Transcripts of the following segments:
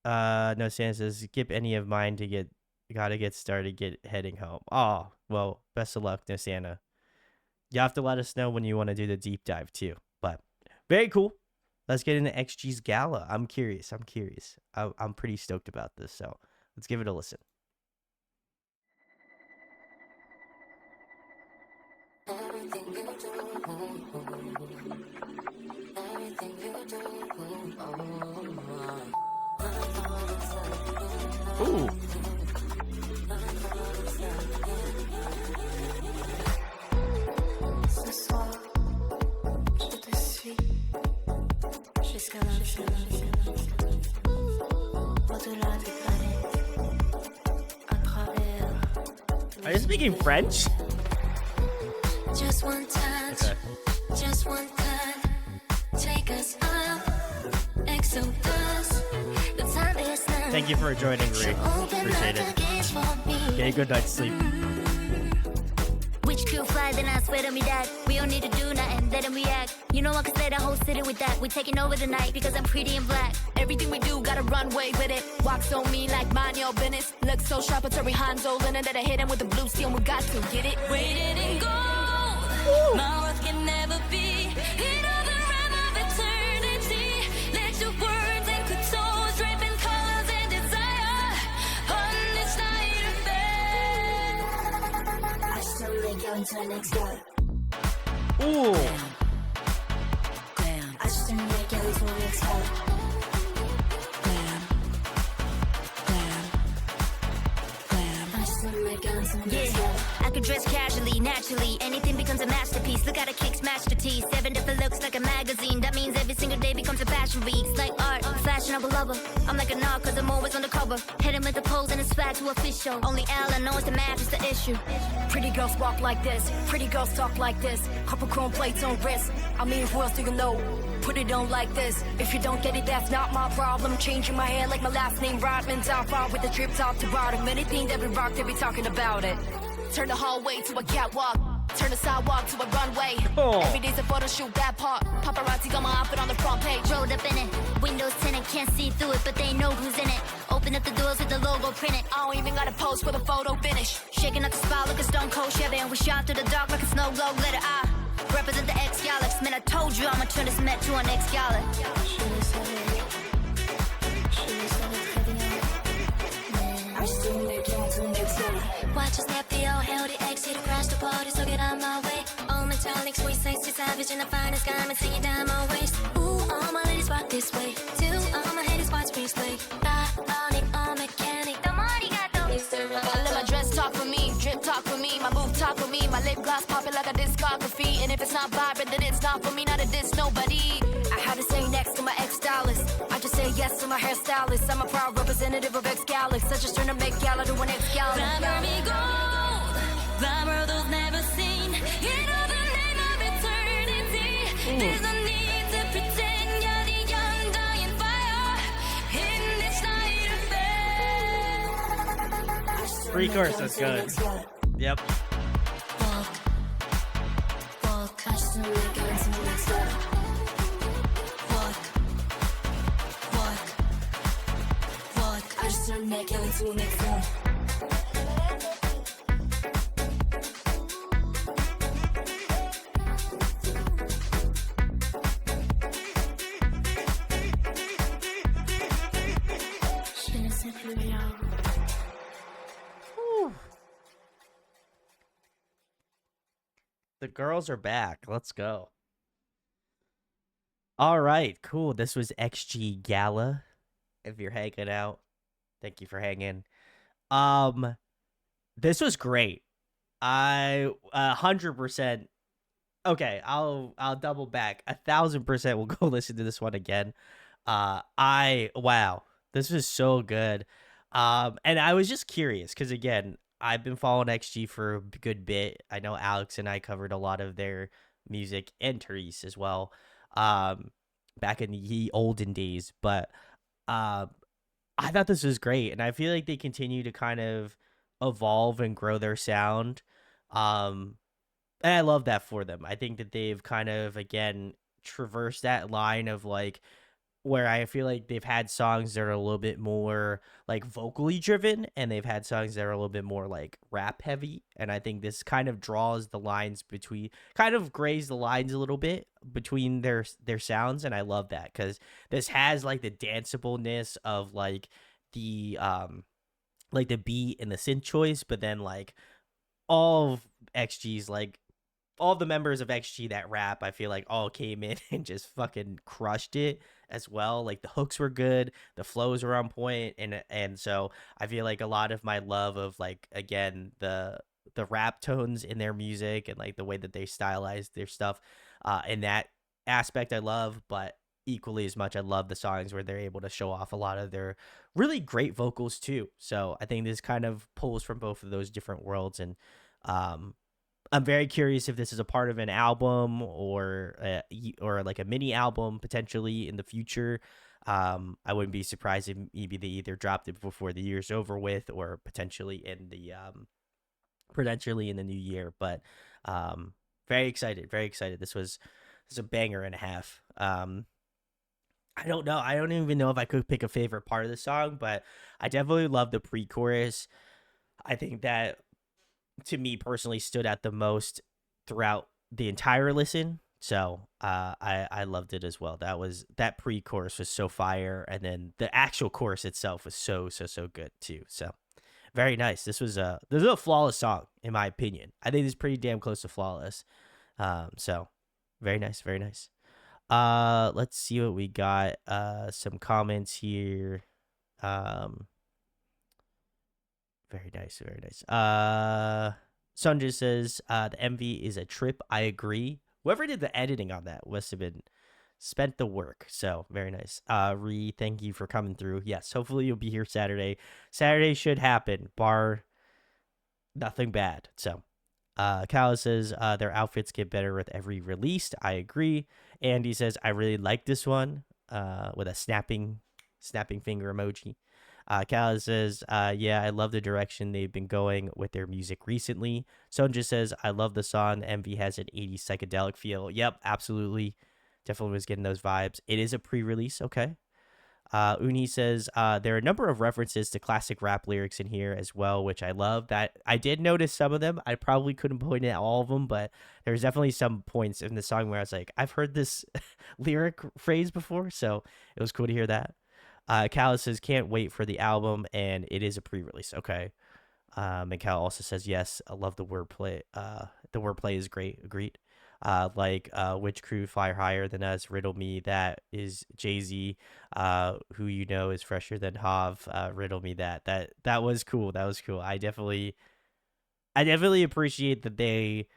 No, Santa says, skip any of mine to get, gotta get started, get heading home. Oh, well, best of luck, no Santa. You have to let us know when you want to do the deep dive too. But very cool. Let's get into XG's gala. I'm curious. I'm pretty stoked about this. So let's give it a listen. Ooh. Are you speaking French? Just one touch, Okay. just one cut. Take us up, exodus. The time is now. Thank you for joining, Ree. Appreciate it. Get a good night's sleep. Which could fly, then I swear to me that we don't need to do nothing, let them react. You know I can slay the whole city with that. We taking over the night because I'm pretty and black. Everything we do got a runway with it. Walks on me like mind your business. Look so sharp, it's every Hanzo linen that I hit him with the blue steel. We got to get it. Waited in gold. My worth can never be in all the realm of eternity. Let your words and couture drip in colors and desire on this night of I still make you into the next guy. Ooh. I still make you into the next guy. I still make you into the next guy. I could dress casually, naturally. Anything becomes a masterpiece. Look how the kicks match the tees. 7 different looks like a magazine. That means every single day becomes a fashion week. It's like art, fashionable lover. I'm like a narc cause I'm always on the cover. Hit him with the pose and the swag to official. Only Ella knows the match is the issue. Pretty girls walk like this. Pretty girls talk like this. Couple chrome plates on wrist. I mean, who else do you know? Put it on like this. If you don't get it, that's not my problem. Changing my hair like my last name Rodman. Down far with the drip top to bottom. Anything that we rock, they be talking about it. Turn the hallway to a catwalk. Turn the sidewalk to a runway. Oh. Every day's a photo shoot, that part. Paparazzi got my outfit on the front page. Rolled up in it, windows tinted, can't see through it, but they know who's in it. Open up the doors with the logo printed. I don't even gotta pose for the photo finish. Shaking up the spot like a stone cold Chevy, and we shot through the dark like a snow globe glitter. I represent the X-Galax, man, I told you I'ma turn this Met to an X-Galax. I still make you into the next guy. Watch us snap the old healthy X, hit crash the party, so get out my way. All metallic, sweet, sexy, savage, in the finest garment, see you down my waist. Ooh, all my ladies rock this way. Too, all my haters watch me slay. All mechanic, the money got those. I let my dress talk for me, drip talk for me, my move talk for me, my lip gloss popping like a discography. And if it's not vibrant, then it's not for me, not a diss, nobody. I had to say next to my ex-stylist. I just say yes to my hairstylist. I'm a proud representative of X-Galax. I just trying to make gala to an X-Gala. Glamour me gold, glamour those never seen. In all the name of eternity, there's no need to pretend you're the undying fire in this night of Free course, that's good. Yep. Walk, walk, I still make you into the next guy. Walk, walk, walk, I still make you into the next guy. The girls are back. Let's go. All right, cool. This was XG Gala. If you're hanging out, thank you for hanging. This was great. I 100%. Okay, I'll double back. 1,000% will go listen to this one again. Wow, this was so good. And I was just curious because again, I've been following XG for a good bit. I know Alex and I covered a lot of their music and Therese as well. Back in the olden days, but I thought this was great, and I feel like they continue to kind of evolve and grow their sound. And I love that for them. I think that they've kind of again traversed that line of like where I feel like they've had songs that are a little bit more like vocally driven, and they've had songs that are a little bit more like rap heavy. And I think this kind of draws the lines between, kind of grays the lines a little bit between their sounds, and I love that because this has like the danceableness of like the beat and the synth choice, but then like all of XG's like all the members of XG that rap, I feel like all came in and just fucking crushed it as well. Like the hooks were good, the flows were on point, and so I feel like a lot of my love of like again the rap tones in their music and like the way that they stylize their stuff, in that aspect I love, but equally as much I love the songs where they're able to show off a lot of their really great vocals too. So I think this kind of pulls from both of those different worlds, and um I'm very curious if this is a part of an album or like a mini album potentially in the future. I wouldn't be surprised if maybe they either dropped it before the year's over with or potentially in the new year. But very excited, very excited. This is a banger and a half. I don't know. I don't even know if I could pick a favorite part of the song, but I definitely love the pre-chorus. I think that to me personally stood out the most throughout the entire listen. So I loved it as well. That pre-chorus was so fire, and then the actual chorus itself was so good too. So very nice. This is a flawless song in my opinion. I think it's pretty damn close to flawless. So very nice, very nice. Let's see what we got. Some comments here. Um, Very nice, very nice. Sunja says, the MV is a trip. I agree. Whoever did the editing on that must have been spent the work. So very nice. Thank you for coming through. Yes, hopefully you'll be here Saturday. Saturday should happen, bar nothing bad. So Kala says, their outfits get better with every release. I agree. Andy says, I really like this one. With a snapping finger emoji. Kala says, yeah, I love the direction they've been going with their music recently. Sonja says, I love the song. MV has an 80s psychedelic feel. Yep, absolutely. Definitely was getting those vibes. It is a pre-release, okay. Uni says, there are a number of references to classic rap lyrics in here as well, which I love. That I did notice some of them. I probably couldn't point at all of them, but there's definitely some points in the song where I was like, I've heard this lyric phrase before, so it was cool to hear that. Cal says, can't wait for the album, and it is a pre-release. Okay. And Cal also says, yes, I love the wordplay. The wordplay is great. Agreed. Which crew fire higher than us? Riddle me. That is Jay-Z, who you know is fresher than Hav. Riddle me that. That was cool. That was cool. I definitely appreciate that they.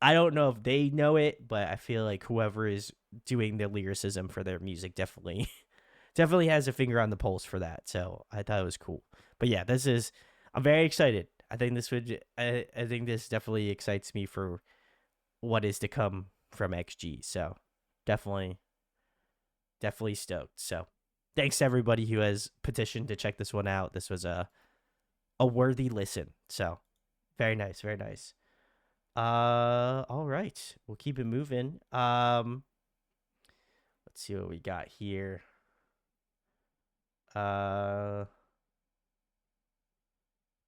I don't know if they know it, but I feel like whoever is doing the lyricism for their music definitely has a finger on the pulse for that. So I thought it was cool. But yeah, I'm very excited. I think this definitely excites me for what is to come from XG. So definitely stoked. So thanks to everybody who has petitioned to check this one out. This was a worthy listen. So very nice, very nice. All right, we'll keep it moving. Let's see what we got here.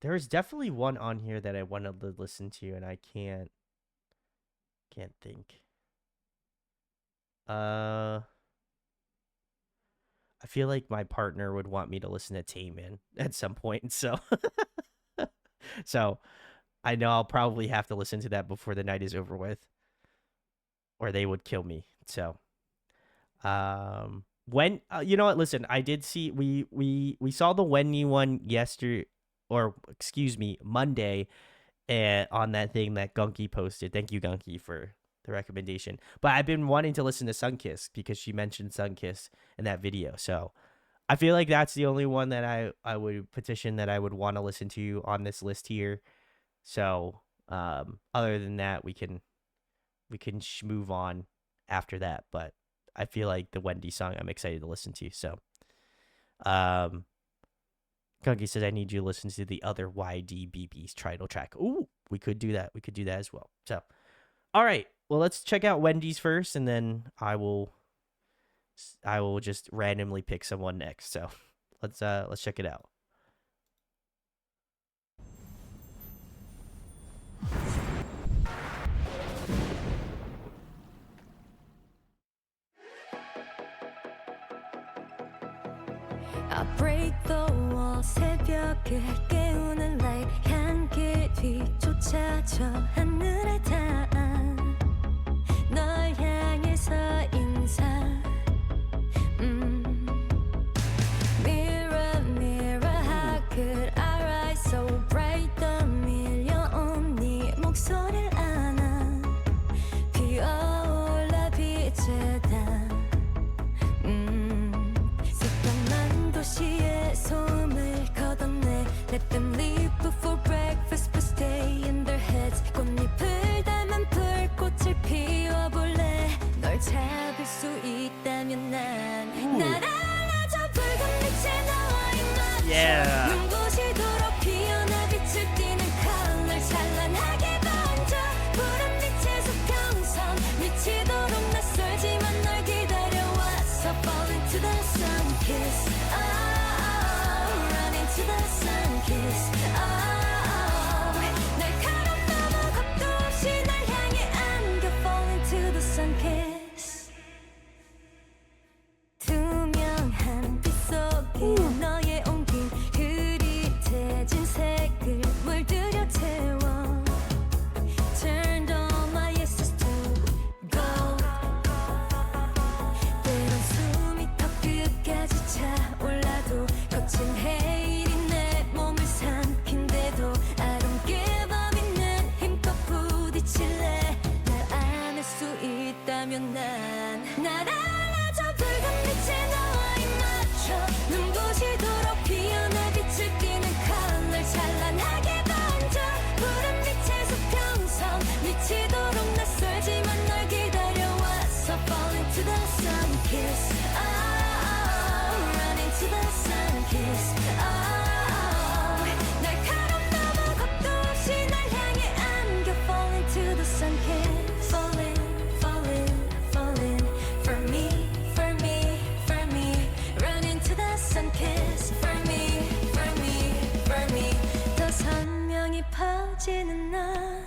There's definitely one on here that I wanted to listen to, and I can't think. I feel like my partner would want me to listen to Taemin at some point, so so I know I'll probably have to listen to that before the night is over with, or they would kill me. So, when you know what? Listen, I did see we saw the Wendy one yesterday, or excuse me, Monday, on that thing that Gunky posted. Thank you, Gunky, for the recommendation. But I've been wanting to listen to Sunkiss because she mentioned Sunkiss in that video. So I feel like that's the only one that I would petition that I would want to listen to on this list here. So other than that, we can move on after that. But I feel like the Wendy song I'm excited to listen to. So Gunky says, I need you to listen to the other YDBB's title track. Ooh, we could do that. We could do that as well. So, all right. Well, let's check out Wendy's first, and then I will I will just randomly pick someone next. So let's check it out. I break the wall 새벽을 깨우는 light 향기 뒤쫓아 저 하늘에 닿아 널 향해서 인사 Mirror mirror how could I rise so bright 더 밀려온 네 목소리를 안아 피어올라 빛에 닿아 새까만 도시의 소음을 걷어내 Let them leave before breakfast but stay in their heads 꽃잎을 닮은 불꽃을 피워볼래 널 잡을 수 있다면 난 날아줘 붉은 빛에 너와의 Yeah. 맞춰 눈부시도록 피어나 빛을 띠는 color 찬란하게 번져 푸른 빛의 수평선 미치도록 낯설지만 널 기다려왔어 Fall into the sun kiss Run into the sun kiss 날카로운 너무 겁도 없이 날 향해 안겨 Fall into the sun kiss 투명한 빛 속에 너의 온긴 흐릿해진 색을 물들여 채워 Turned all my yeses to gold 때론 숨이 턱 끝까지 차올라도 거친 해일이 내 몸을 삼킨데도 I don't give up 있는 힘껏 부딪힐래 날 안을 수 있다면 날 안아줘 붉은 빛에 너와의 맞춰 눈부시도록 피어나 빛을 띠는 color 찬란하게 번져 푸른 빛의 수평선 미치도록 낯설지만 널 기다려왔어 Fall into the sun kiss Run into the sun kiss 날카로운 너무 겁도 없이 날 향해 안겨 Fall into the sun kiss Falling, falling, falling For me, for me, for me Run into the sun kiss For me, for me, for me 더 선명히 퍼지는 나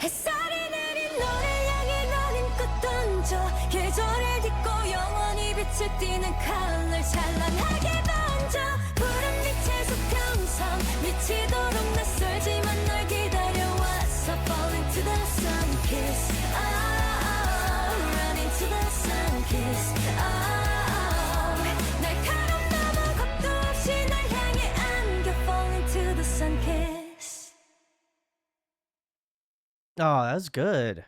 햇살이 내린 너를 향해 넌 힘껏 던져 계절을 딛고 영원히 빛을 띠는 color 찬란하게 번져 푸른 빛의 수평선 미치도록 낯설지만 널 기다려왔어 Fall into the sun kiss Run into the sun kiss 날카로운 너무 겁도 없이 날 향해 안겨 Fall into the sun kiss Oh, that was good.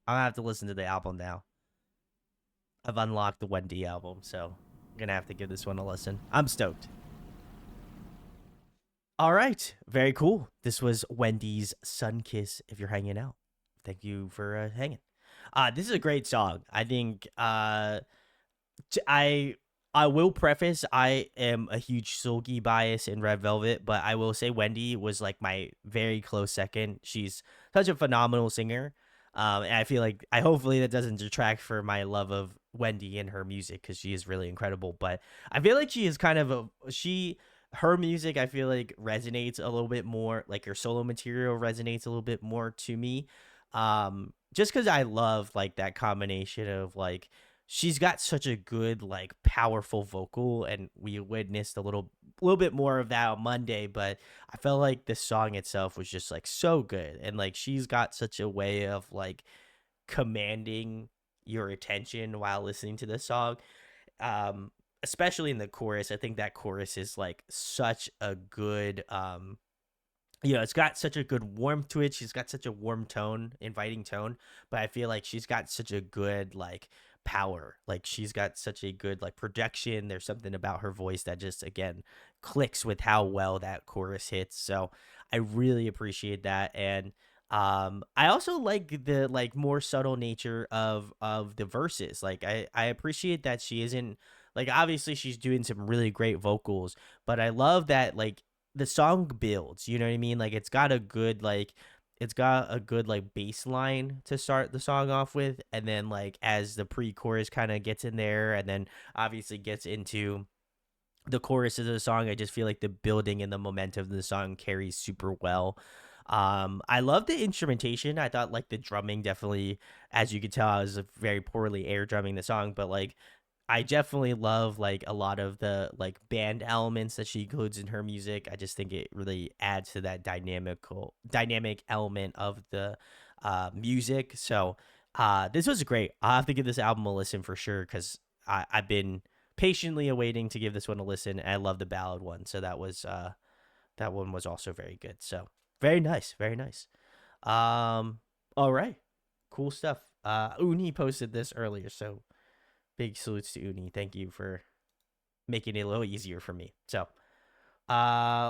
I'm gonna have to listen to the album now. I've unlocked the Wendy album, so I'm gonna have to give this one a listen. I'm stoked. All right, very cool. This was Wendy's Sun Kiss. If you're hanging out, thank you for hanging. This is a great song. I think I will preface I am a huge Sulgi bias in Red Velvet, but I will say Wendy was like my very close second. She's such a phenomenal singer. And I feel like hopefully that doesn't detract for my love of Wendy and her music because she is really incredible. But I feel like she is kind of her music I feel like resonates a little bit more, like her solo material resonates a little bit more to me. Just because I love like that combination of like she's got such a good like powerful vocal, and we witnessed a little bit more of that on Monday, but I felt like the song itself was just like so good, and like she's got such a way of like commanding your attention while listening to the song. Especially in the chorus. I think that chorus is like such a good it's got such a good warmth to it. She's got such a warm tone, inviting tone, but I feel like she's got such a good like power. Like she's got such a good like projection. There's something about her voice that just again clicks with how well that chorus hits. So I really appreciate that. And I also like the like more subtle nature of the verses. Like I appreciate that she isn't Like obviously she's doing some really great vocals, but I love that like the song builds, you know what I mean? Like it's got a good like bass line to start the song off with, and then like as the pre-chorus kind of gets in there and then obviously gets into the choruses of the song, I just feel like the building and the momentum of the song carries super well. I love the instrumentation. I thought like the drumming definitely, as you could tell, I was very poorly air drumming the song, but like I definitely love like a lot of the like band elements that she includes in her music. I just think it really adds to that dynamic element of the music. So this was great. I'll have to give this album a listen for sure because I've been patiently awaiting to give this one a listen. And I love the ballad one, so that one was also very good. So very nice, very nice. All right, cool stuff. Uni posted this earlier, so big salutes to Uni. Thank you for making it a little easier for me. So,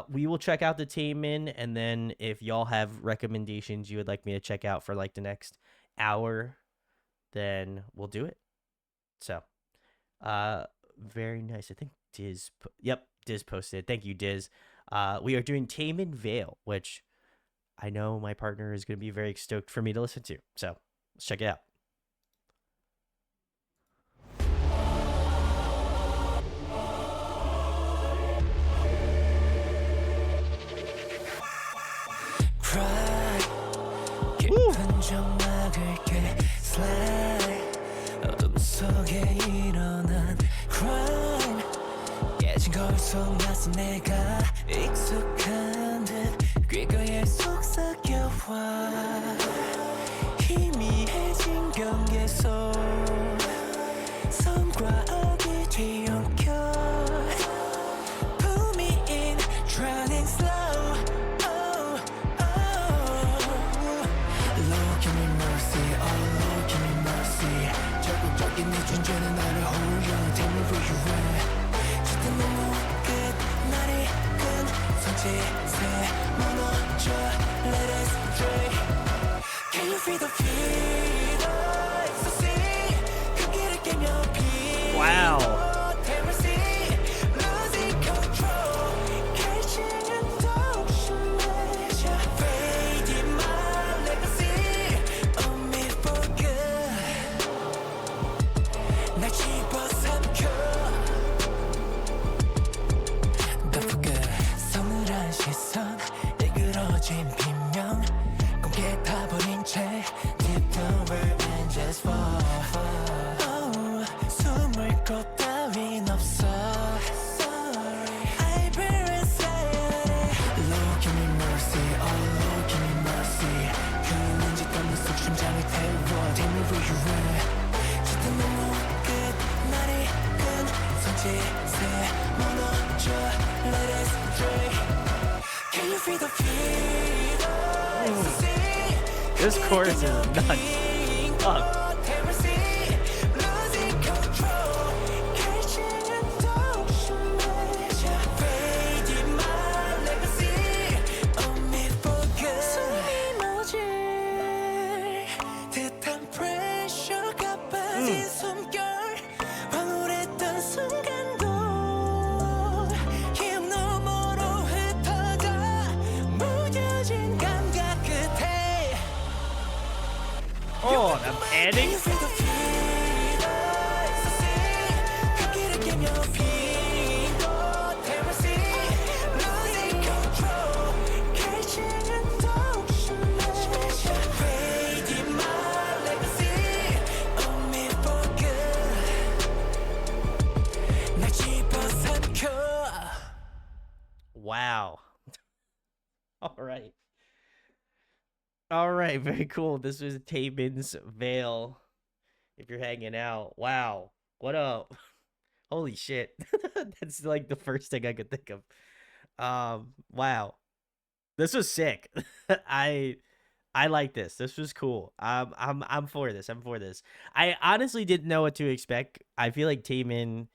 we will check out the Taemin, and then if y'all have recommendations you would like me to check out for like the next hour, then we'll do it. So, uh, very nice. I think yep, Diz posted. Thank you, Diz. We are doing Taemin Veil, which I know my partner is going to be very stoked for me to listen to. So, let's check it out. Cry Woo! 깊은 정막을게 slide 어둠 속에 일어난 crime 깨진 거울 속 낯선 내가 익숙한 듯 귓가에 속삭여와 희미해진 경계 속 섬과 악이 뒤엉켜 Pull me in, drowning slow oh, oh. Lord give me mercy, oh Lord give me mercy 적극적인 네 존재는 나를 홀려 Tell me where you at 짙은 너무 끝 날이 끈 손짓에 무너져 Let us stray Can you feel the fear ecstasy 그 길을 깨며 비 Wow. 비명 공개 타버린 채 Deep down and just fall oh, 숨을 것 따윈 없어 Sorry I bear anxiety Lord give me mercy oh Lord give me mercy 그 눈짓 땀는 속 심장을 태워 Tell me where you at 짙은 너무 끝 날이 끈 손짓에 무너져 Let us stray Can you feel the fear This chorus is nuts. Fuck. Oh, the panning. Wow. All right. All right, very cool. This was Taemin's Veil. If you're hanging out, wow, what up? Holy shit, that's like the first thing I could think of. Wow, this was sick. I I like this. This was cool. I'm for this. I'm for this. I honestly didn't know what to expect. I feel like Taemin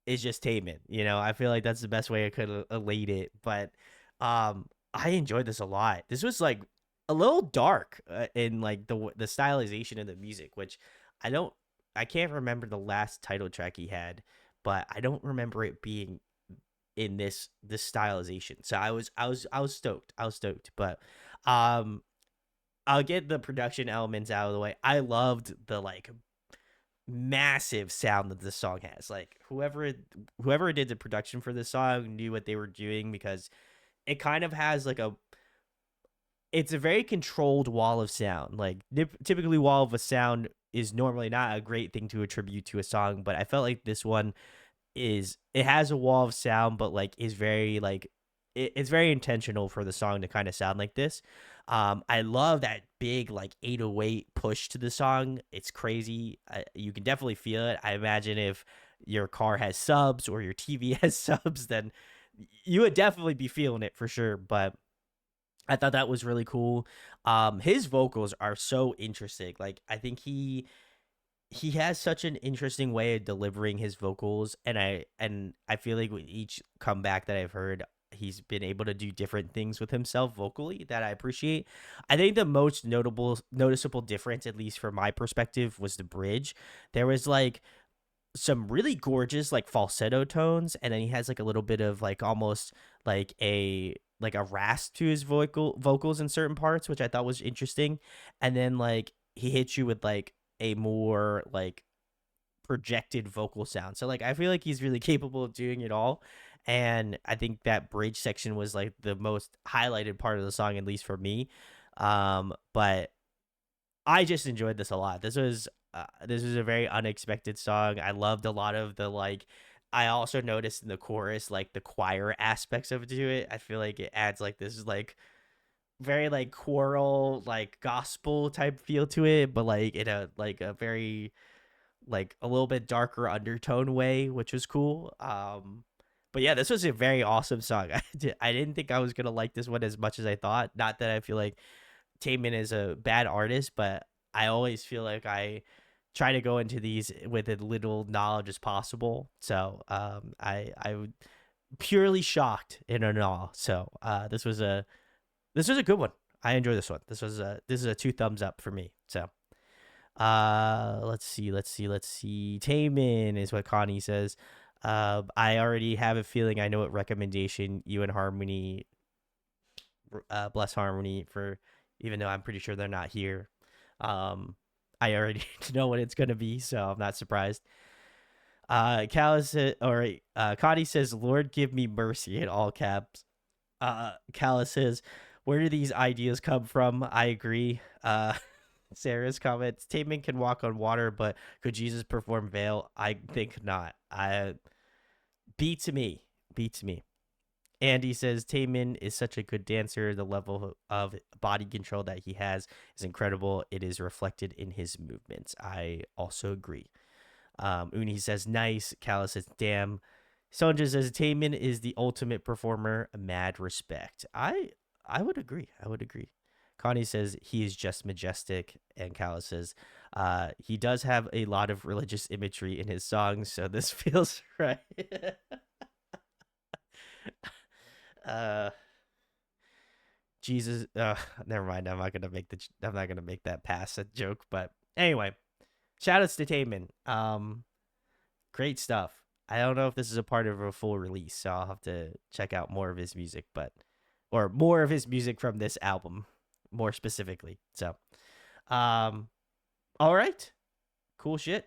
is just Taemin. You know, I feel like that's the best way I could elate it. But I enjoyed this a lot. This was like a little dark in like the stylization of the music, which I don't I can't remember the last title track he had, but I don't remember it being in this stylization. So I was stoked. I was stoked. But um I'll get the production elements out of the way. I loved the like massive sound that this song has. Like whoever did the production for this song knew what they were doing, because it kind of has like it's a very controlled wall of sound. Like typically wall of a sound is normally not a great thing to attribute to a song, but I felt like this one it has a wall of sound, but like is very like it's very intentional for the song to kind of sound like this. I love that big like 808 push to the song. It's crazy. You can definitely feel it. I imagine if your car has subs or your TV has subs, then you would definitely be feeling it for sure. But I thought that was really cool. His vocals are so interesting. Like I think he has such an interesting way of delivering his vocals, and I feel like with each comeback that I've heard, he's been able to do different things with himself vocally that I appreciate. I think the most noticeable difference, at least from my perspective, was the bridge. There was like some really gorgeous like falsetto tones, and then he has like a little bit of like almost like a rasp to his vocals in certain parts, which I thought was interesting. And then like he hits you with like a more like projected vocal sound. So like I feel like he's really capable of doing it all. And I think that bridge section was like the most highlighted part of the song, at least for me. But I just enjoyed this a lot. This was a very unexpected song. I loved a lot of the like. I also noticed in the chorus like the choir aspects of it to it. I feel like it adds like this like very like choral like gospel type feel to it, but like in a very like a little bit darker undertone way, which was cool. But yeah, this was a very awesome song. I didn't think I was gonna like this one as much as I thought. Not that I feel like Taemin is a bad artist, but I always feel like I try to go into these with as little knowledge as possible. So I would purely shocked in an awe. So this was a good one. I enjoy this one. This is a 2 thumbs up for me. So let's see. Taemin is what Connie says. I already have a feeling I know what recommendation you and Harmony, bless Harmony for, even though I'm pretty sure they're not here. I already know what it's gonna be, so I'm not surprised. Connie says, "Lord, give me mercy" in all caps. Calla says, "Where do these ideas come from?" I agree. Sarah's comments: Taemin can walk on water, but could Jesus perform Veil? I think not. Beats me. Beats me. Andy says Taemin is such a good dancer. The level of body control that he has is incredible. It is reflected in his movements. I also agree. Uni says nice. Kala says damn. Sonja says Taemin is the ultimate performer. Mad respect. I would agree. I would agree. Connie says he is just majestic, and Kala says he does have a lot of religious imagery in his songs, so this feels right. Jesus, never mind. I'm not gonna make that pass a joke. But anyway, shout outs to Taemin. Great stuff. I don't know if this is a part of a full release, so I'll have to check out more of his music, or more of his music from this album, more specifically. So, all right, cool shit.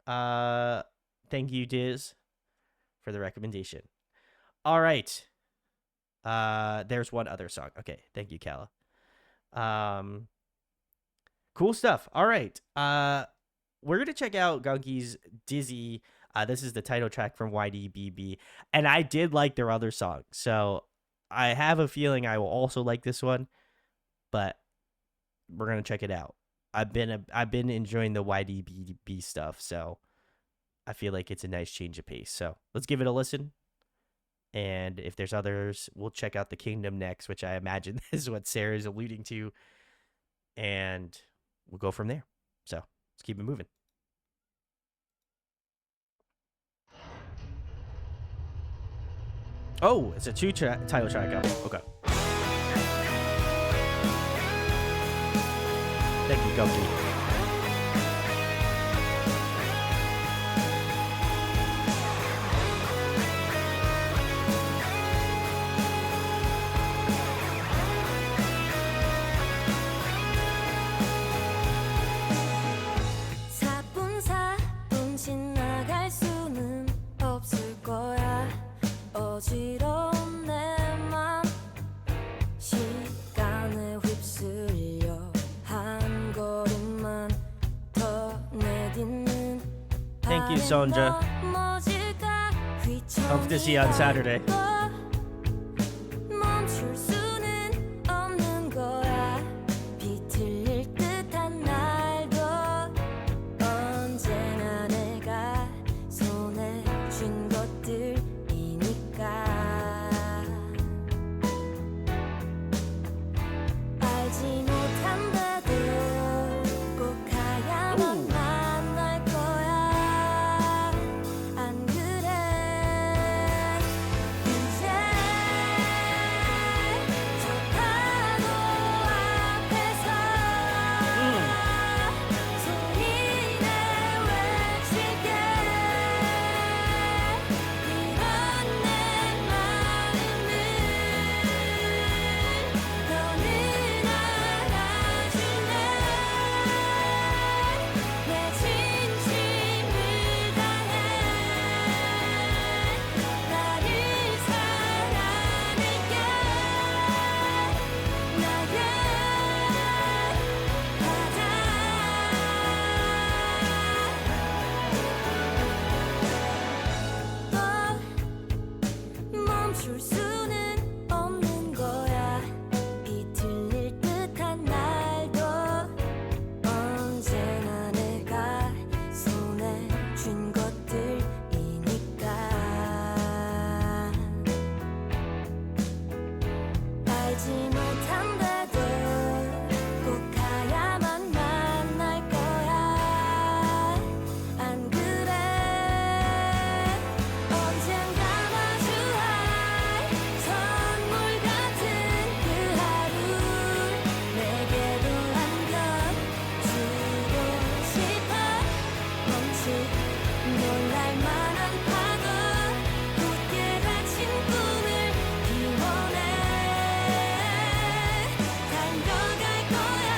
Thank you, Diz, for the recommendation. All right. There's one other song. Okay, thank you, Kala. Cool stuff. All right. We're gonna check out Gunky's Dizzy. This is the title track from YDBB, and I did like their other song, so I have a feeling I will also like this one. But we're gonna check it out. I've been enjoying the YDBB stuff, so I feel like it's a nice change of pace. So let's give it a listen. And if there's others, we'll check out the Kingdom next, which I imagine is what Sarah is alluding to. And we'll go from there. So let's keep it moving. Oh, it's a title track album. Okay. Thank you, Goki. Sonja. Hope to see you on Saturday. 멈출 수는 없는 거야. 비틀릴 듯한 날도 언제나 내가 손에 쥔 것들이니까. 알지 못한데도 꼭 가야만 만날 거야. 안 그래? 이제 저 파도 앞에서 소리내 외칠게. 이런 내 마음을 너는 알아줄래? 내 진심을 다해 나를 사랑할게. 나의 바다. 멈출 수는 없는 거야. 비틀릴 듯한 날도 언제나 내가 손에 쥔 것들이니까. 알지 못한데도 꼭 가야만 만날 거야. 안 그래? 언젠가 마주할 선물 같은 그 하루 내게도 안겨주고 싶어. 멈칫 놀랄 만한 파도 굳게 닫힌 꿈을 기원해. 달려갈 거야.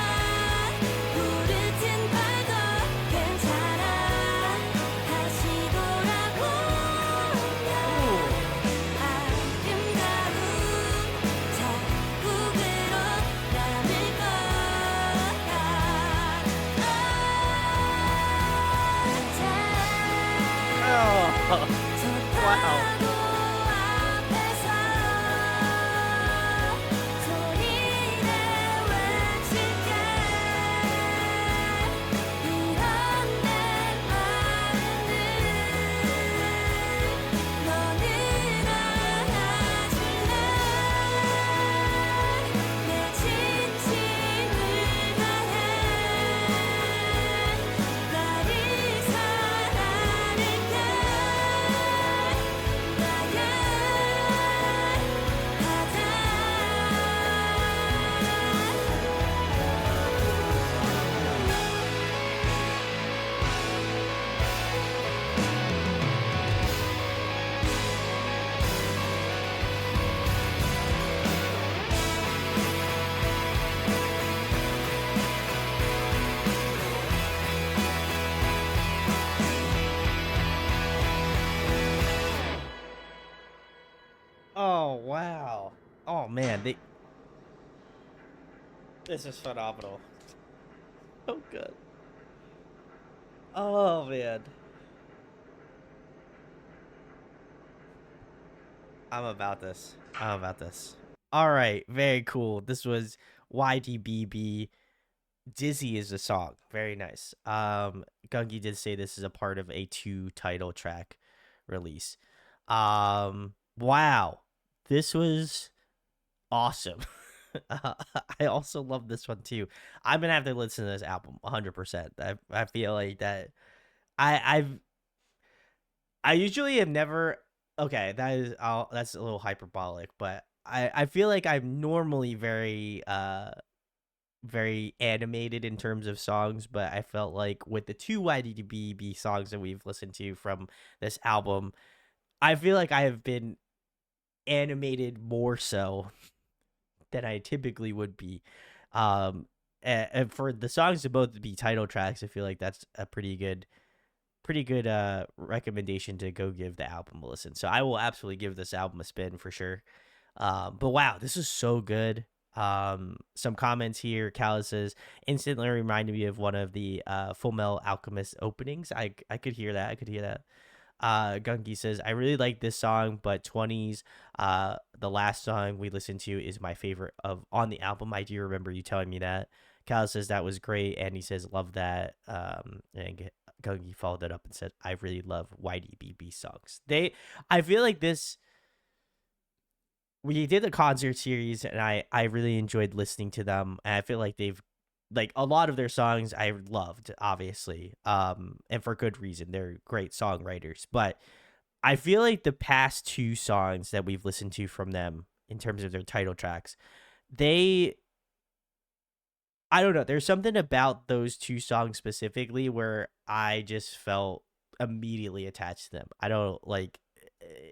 부르진 발도 괜찮아. 다시 돌아보면 아름다운 자국으로 남을 거야. Oh, 저 wow. 파도 앞에서 소리내 외칠게. 이런 내 마음을 너는 알아줄래? 내 진심을 다해 나를 사랑할게. Oh, wow. Oh, man. This is phenomenal. So good. Oh, man. I'm about this. All right. Very cool. This was YDBB. Dizzy is the song. Very nice. Gungi did say this is a part of a 2 title track release. Wow. This was awesome. I also love this one too. I'm gonna have to listen to this album 100%. I feel like that. I've I usually have never. Okay, that's a little hyperbolic, but I feel like I'm normally very animated in terms of songs, but I felt like with the 2 YDBB songs that we've listened to from this album, I feel like I have been animated more so than I typically would be. And for the songs to both be title tracks, I feel like that's a pretty good recommendation to go give the album a listen. So I will absolutely give this album a spin for sure. But wow, this is so good. Some comments here. Callus says instantly reminded me of one of the Full Metal Alchemist openings. I could hear that. I could hear that. Gunky says I really like this song, but 20s, the last song we listened to is my favorite of on the album. I do remember you telling me that. Callus says that was great, and he says love that. And Gunky followed that up and said I really love YDBB songs. I feel like this we did the concert series and I really enjoyed listening to them, and I feel like they've like a lot of their songs I loved, obviously, and for good reason. They're great songwriters, but I feel like the past two songs that we've listened to from them in terms of their title tracks, they I don't know, there's something about those two songs specifically where I just felt immediately attached to them. I don't like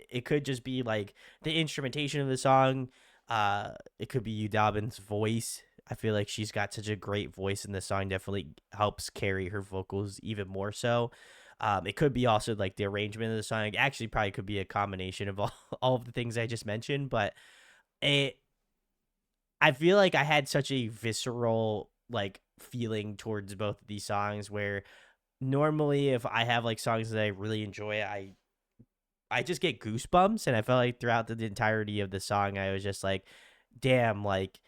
it could just be like the instrumentation of the song. It could be Yu Dobbin's voice. I feel like she's got such a great voice in the song, definitely helps carry her vocals even more so. It could be also like the arrangement of the song. It actually probably could be a combination of all of the things I just mentioned, but it I feel like I had such a visceral like feeling towards both of these songs where normally if I have like songs that I really enjoy, I just get goosebumps, and I felt like throughout the entirety of the song I was just like damn, like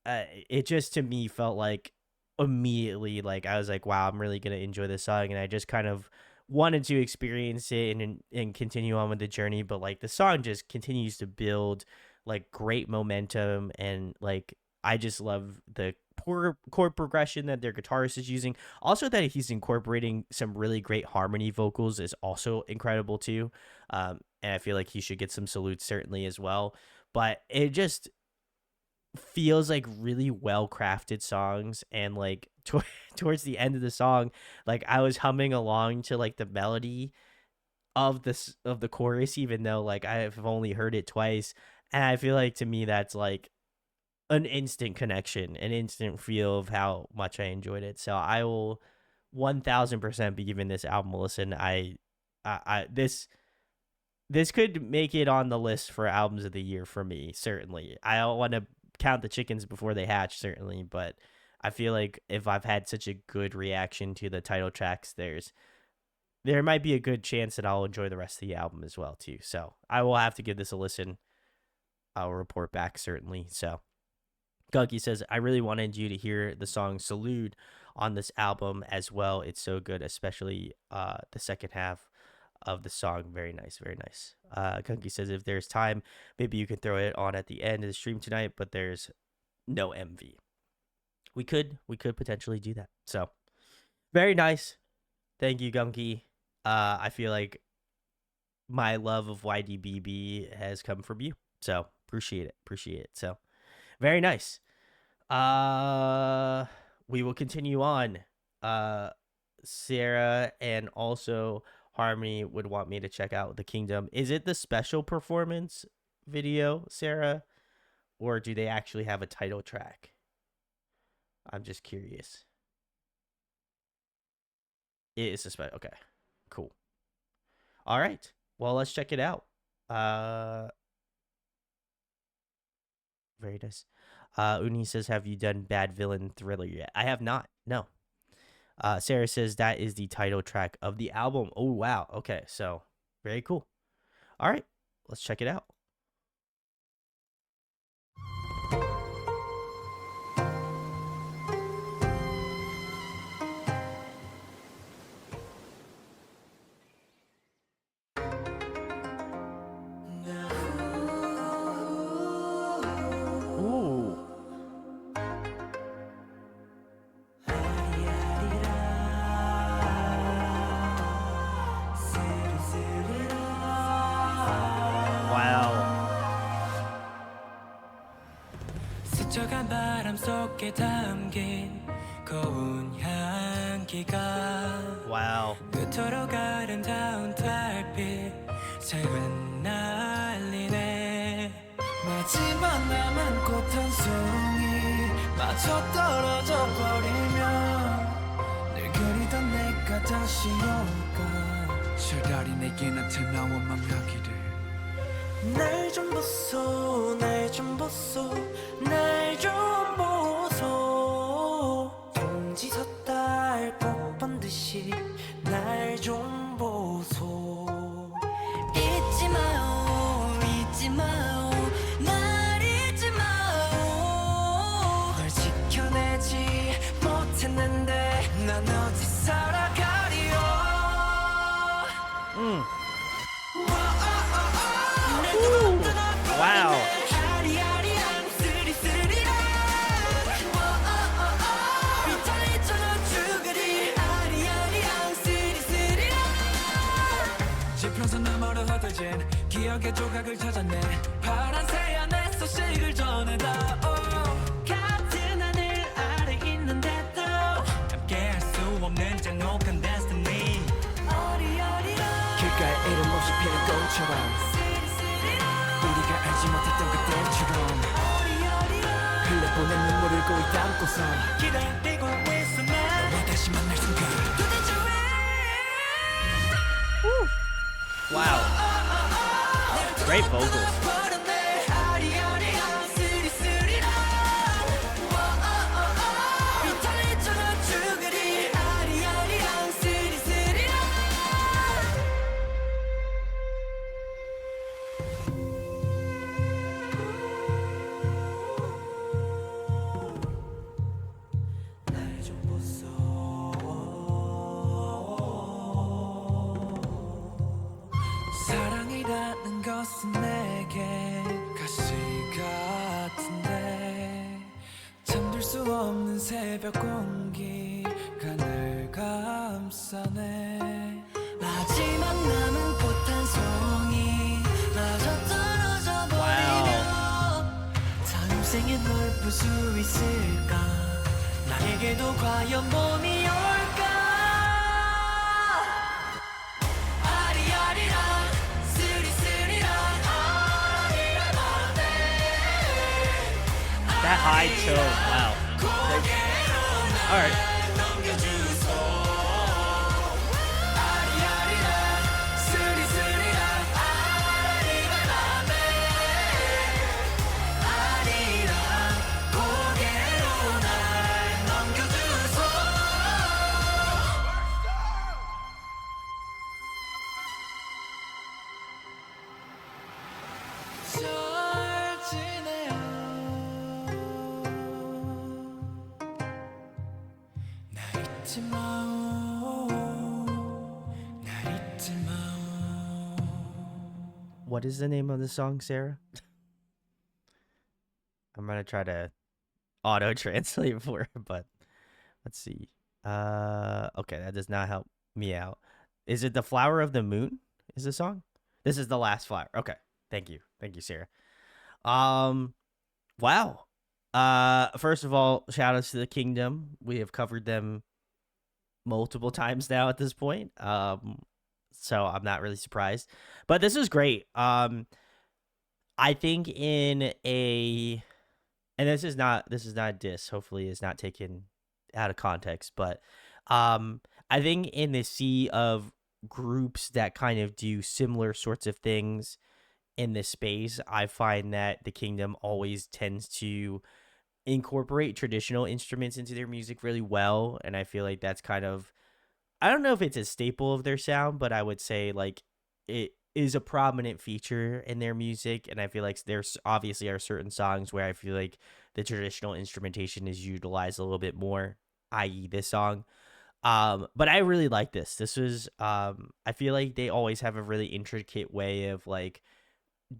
it just to me felt like immediately like I was like wow, I'm really going to enjoy this song, and I just kind of wanted to experience it and continue on with the journey, but like the song just continues to build like great momentum, and like I just love the chord progression that their guitarist is using. Also, that he's incorporating some really great harmony vocals is also incredible too. And I feel like he should get some salutes certainly as well. But it just feels like really well crafted songs, and like towards the end of the song, like I was humming along to like the melody of the chorus, even though like I've only heard it twice, and I feel like to me that's like an instant connection, an instant feel of how much I enjoyed it. So I will 1000% be giving this album a listen. This could make it on the list for albums of the year for me, certainly. I don't want to count the chickens before they hatch, certainly, but I feel like if I've had such a good reaction to the title tracks, there might be a good chance that I'll enjoy the rest of the album as well too. So I will have to give this a listen. I'll report back certainly. So Gunky says, I really wanted you to hear the song Salute on this album as well. It's so good, especially the second half of the song. Very nice, very nice. Gunky says, if there's time, maybe you can throw it on at the end of the stream tonight, but there's no MV. We could potentially do that. So very nice. Thank you, Gunky. I feel like my love of YDBB has come from you. So appreciate it. So very nice. We will continue on. Sarah and also Harmony would want me to check out The Kingdom. Is it the special performance video, Sarah? Or do they actually have a title track? I'm just curious. It is a special. Okay, cool. All right. Well, let's check it out. Very nice. Uni says, have you done Bad Villain Thriller yet? I have not. No. Sarah says that is the title track of the album. Oh, wow. Okay, so very cool. All right, let's check it out. Ooh. 스쳐간 바람 속에 담긴 고운 향기가 Wow. 그토록 아름다운 달빛 색은 날리네 마지막 남은 꽃 한 송이 마저 떨어져 버리면 늘 그리던 내가 다시 올까 차라리 내게 나타나와 만나기를 날 좀 보소 날 좀 보소 날 좀 보소 동지 섣달 꽃본 듯이 날 좀 보소 잊지 마오 잊지 마오 날 잊지 마오 널 지켜내지 못했는데 난 어디 살아가리요 Wow. 지평선 너머로 흩어진 기억의 조각을 찾아내 파란 새하늘 소식을 전해다 같은 하늘 아래 있는데도 함께할 수 없는 짱혹한 destiny 길가에 이름 없이 피는 꽃처럼 우리가 알지 못했던 그때처럼 흘려보낸 눈물을 고이 담고서 기다리고 있어 난 너와 다시 만날 순간 도대체 왜 Wow. Great vocals. 사랑이라는 것은 내게 가시 같은데 잠들 수 없는 새벽 공기가 날 감싸네 마지막 남은 꽃 한 송이 마저 떨어져 버리면 다음 생에 널 볼 수 있을까 나에게도 과연 봄이 올까 아리아리랑 쓰리쓰리랑 아리가 나네 That high tone. Wow. All right. 넘겨주소 아리아리랑 쓰리쓰리랑 아리가 나네 아리랑 고개로 날 넘겨주소 잘 지내요 날 잊지 마오 날 잊지 마오 What is the name of the song, Sarah? I'm gonna try to auto translate for her, but let's see. Okay, that does not help me out. Is it The Flower of the Moon? Is the song? This is The Last Flower. Okay. Thank you. Thank you, Sarah. Wow. First of all, shout outs to the Kingdom. We have covered them multiple times now at this point. So I'm not really surprised. But this is great. I think in a and this is not a diss, hopefully it's not taken out of context, but I think in the sea of groups that kind of do similar sorts of things in this space, I find that the Kingdom always tends to incorporate traditional instruments into their music really well, and I feel like that's kind of, I don't know if it's a staple of their sound, but I would say like it is a prominent feature in their music, and I feel like there's obviously are certain songs where I feel like the traditional instrumentation is utilized a little bit more, i.e. this song. But I really like this. This was I feel like they always have a really intricate way of like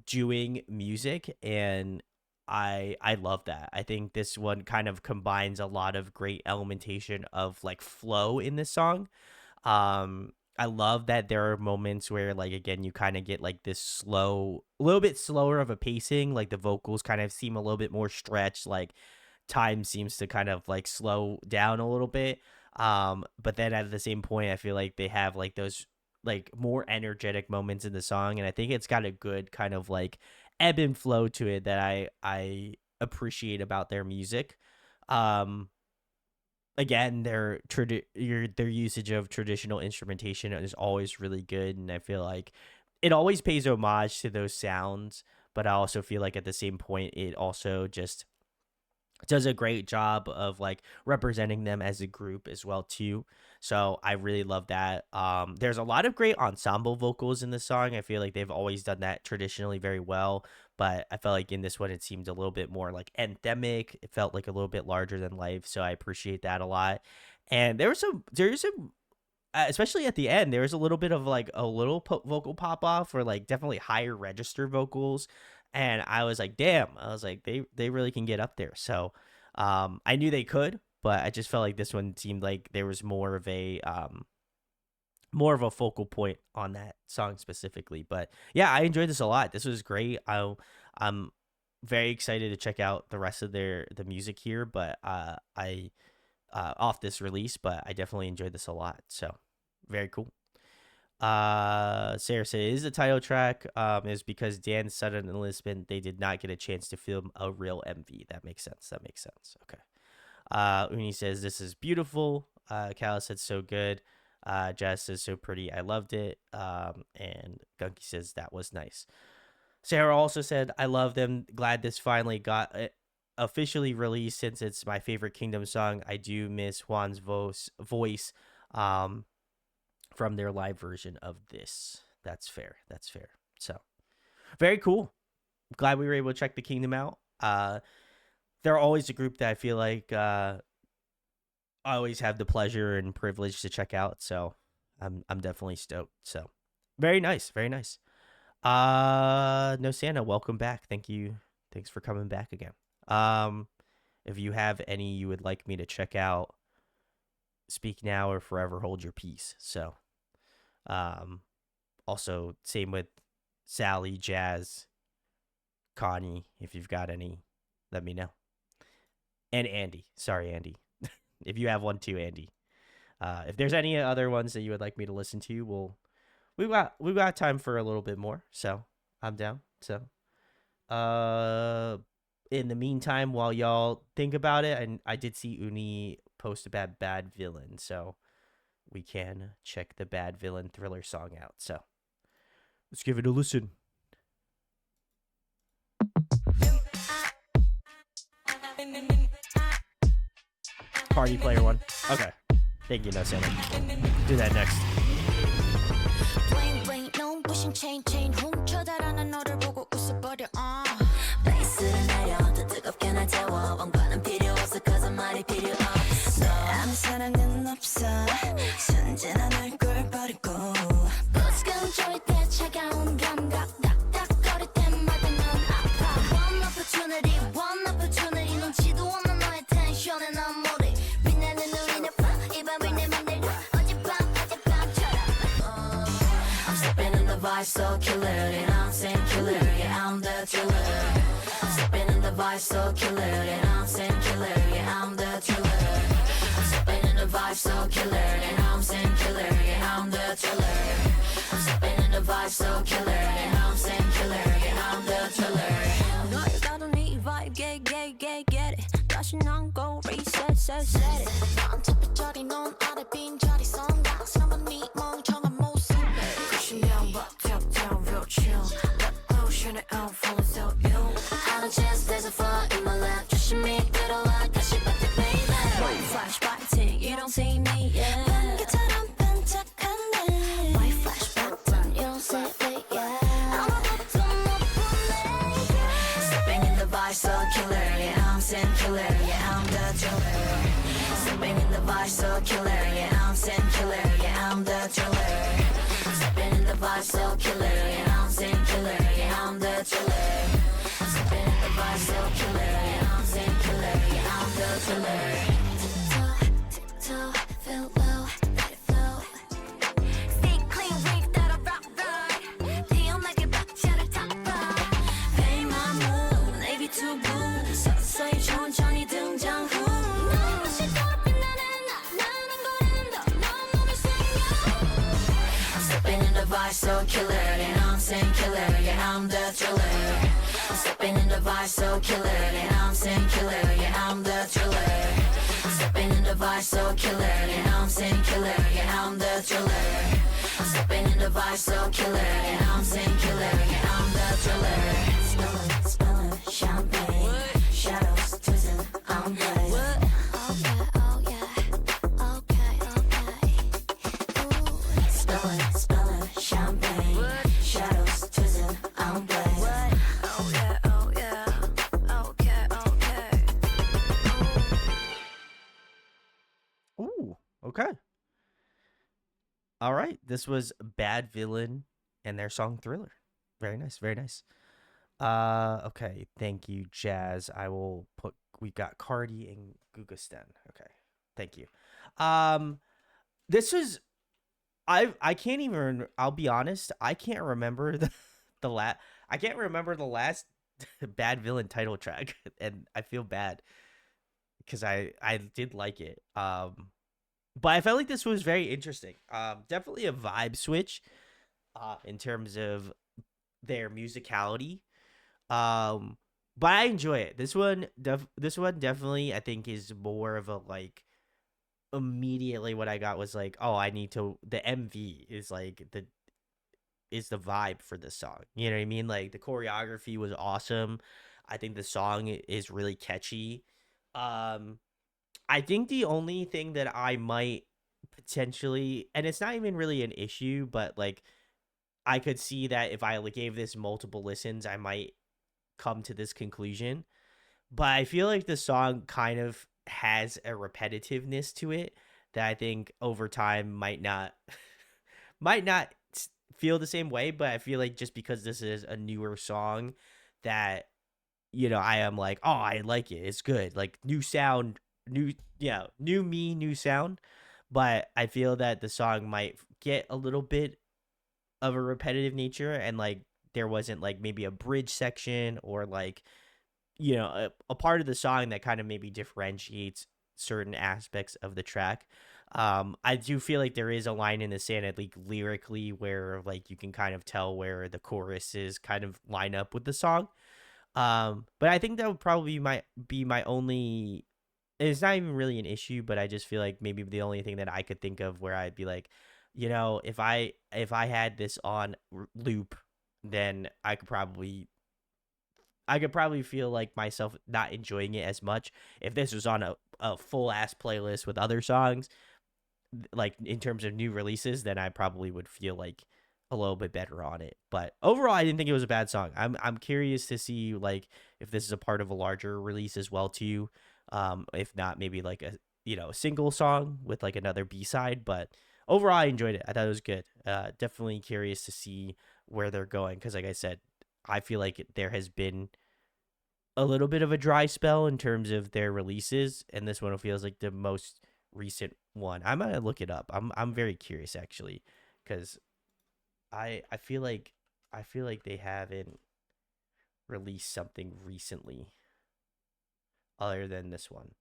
doing music, and I love that. I think this one kind of combines a lot of great elementation of like flow in this song. I love that there are moments where like again you kind of get like this slow, a little bit slower of a pacing, like the vocals kind of seem a little bit more stretched, like time seems to kind of like slow down a little bit. But then at the same point I feel like they have like those like more energetic moments in the song, and I think it's got a good kind of like ebb and flow to it that I appreciate about their music. Um Again, their usage of traditional instrumentation is always really good, and I feel like it always pays homage to those sounds, but I also feel like at the same point it also just does a great job of like representing them as a group as well too. So I really love that. There's a lot of great ensemble vocals in the song. I feel like they've always done that traditionally very well, but I felt like in this one it seemed a little bit more like anthemic. It felt like a little bit larger than life, so I appreciate that a lot. And there's some especially at the end, there was a little bit of like a little vocal pop off or like definitely higher register vocals, and I was like, damn, I was like, they really can get up there. So, I knew they could, but I just felt like this one seemed like there was more of a focal point on that song specifically. But yeah, I enjoyed this a lot. This was great. I'm very excited to check out the rest of the music here, but I off this release, but I definitely enjoyed this a lot. So very cool. Sarah said, is the title track is because Dan Sutton and Lisbon, they did not get a chance to film a real MV. That makes sense. Okay. Uni says, this is beautiful. Kala said, so good. Jazz says, so pretty. I loved it. And Gunky says, that was nice. Sarah also said, I love them. Glad this finally got officially released since it's my favorite Kingdom song. I do miss Juan's voice from their live version of this. That's fair. So very cool. Glad we were able to check the Kingdom out. They're always a group that I feel like I always have the pleasure and privilege to check out. So I'm definitely stoked. So very nice. No Santa, welcome back. Thank you. Thanks for coming back again. If you have any you would like me to check out, speak now or forever hold your peace. So also same with Sally, Jazz, Connie, if you've got any, let me know. And Andy. Sorry, Andy. If you have one too, Andy. If there's any other ones that you would like me to listen to, we've got time for a little bit more. So I'm down. So in the meantime, while y'all think about it, and I did see Uni post about Bad Villain, so we can check the Bad Villain Thriller song out. So let's give it a listen. Party player one. Okay. Thank you, No Santa. Do that next. Bling bling 눈부신 chain 훔쳐달라는 너를 보고 웃어버려 베이스를 내려 더 뜨겁게 날 태워 왕관은 필요 없어 cause 말이 필요 없어 아무 사랑은 없어 순진한 얼굴 버리고 부스금 조일 때 차가운 감각 딱딱거릴 때마다 넌 아파 One opportunity 눈치도 없는 너의 텐션에 난 몰입 빛나는 우리 내 이 밤을 내 맘대로 어젯밤처럼 I'm stepping in the vibe so killer and I'm saying killer yeah I'm the thriller I'm stepping in the vibe so killer and I'm saying killer yeah I'm the thriller I'm stepping in the vibe so killer and I'm saying killer yeah I'm the thriller I'm stepping in the vibe so killer and I'm saying killer yeah I'm the thriller 널 가둔 이 vibe get it 다시 난 go reset set it 넌 첫 넌 아래 빈 자리 성가스러운 네 멍청한 모습 Pushing down but down real chill Let lotion it out falling so ill I don't chance there's a fire in my lap 조심히 들어와 다시 봤대 baby White flash button you don't see me yeah 번개처럼 반짝하네 White flash button you don't see me yeah 아무것도 못 보내 Stepping in the vibe so killer yeah I'm saying killer yeah I'm the thriller Stepping in the vibe so killer yeah I'm saying killer yeah I'm the thriller Stepping in the vibe so killer yeah I'm saying killer yeah I'm the thriller Stepping in the vibe so killer yeah I'm saying killer yeah I'm the thriller Tiptoe, feel low, let it flow Stay clean, wave that I rock right 태연하게 박자를 타봐 Pay my mood, navy to blue 서서히 천천히 등장 후 Vibe so killer and I'm saying killer yeah I'm the thriller I'm stepping in the vibe so killer and I'm saying killer yeah I'm the thriller I'm stepping in the vibe so killer and I'm saying killer yeah I'm the thriller I'm stepping Feeling the vibe so killer, and I'm saying killer, and I'm the thriller. Spilling champagne, shadows twisting, I'm blazing. Oh yeah, okay. Ooh. Spilling champagne, shadows twisting, I'm blazing. Oh yeah, okay. Ooh, okay. All right. This was Bad Villain and their song Thriller. Very nice, very nice. Okay. Thank you, Jazz. I will put we got Cardi and Gugasten. Okay. Thank you. Um this was I can't even I'll be honest, I can't remember the last I can't remember the last Bad Villain title track and I feel bad cuz I did like it. But I felt like this was very interesting. Definitely a vibe switch in terms of their musicality. Um, but I enjoy it. This one definitely I think is more of a like immediately what I got was like, oh, I need to the MV is like the vibe for this song. You know what I mean? Like the choreography was awesome. I think the song is really catchy. Um, I think the only thing that I might potentially, and it's not even really an issue, but like I could see that if I like, gave this multiple listens, I might come to this conclusion. But I feel like the song kind of has a repetitiveness to it that I think over time might not might not feel the same way. But I feel like just because this is a newer song, that I am like, oh, I like it. It's good. Like new sound, new new me, new sound. But I feel that the song might get a little bit of a repetitive nature and like there wasn't like maybe a bridge section or like a part of the song that kind of maybe differentiates certain aspects of the track. I do feel like there is a line in the sand, at least lyrically, where like you can kind of tell where the choruses kind of line up with the song. But I think that would probably be my only. It's not even really an issue, but I just feel like maybe the only thing that I could think of where I'd be like, if I had this on loop, then I could probably feel like myself not enjoying it as much. If this was on a full ass playlist with other songs, like in terms of new releases, then I probably would feel like a little bit better on it. But overall, I didn't think it was a bad song. I'm curious to see like if this is a part of a larger release as well too. If not, maybe like a single song with like another B side. But overall, I enjoyed it. I thought it was good. Definitely curious to see where they're going because, like I said, I feel like there has been a little bit of a dry spell in terms of their releases, and this one feels like the most recent one. I'm gonna look it up. I'm very curious actually, because I feel like they haven't released something recently other than this one.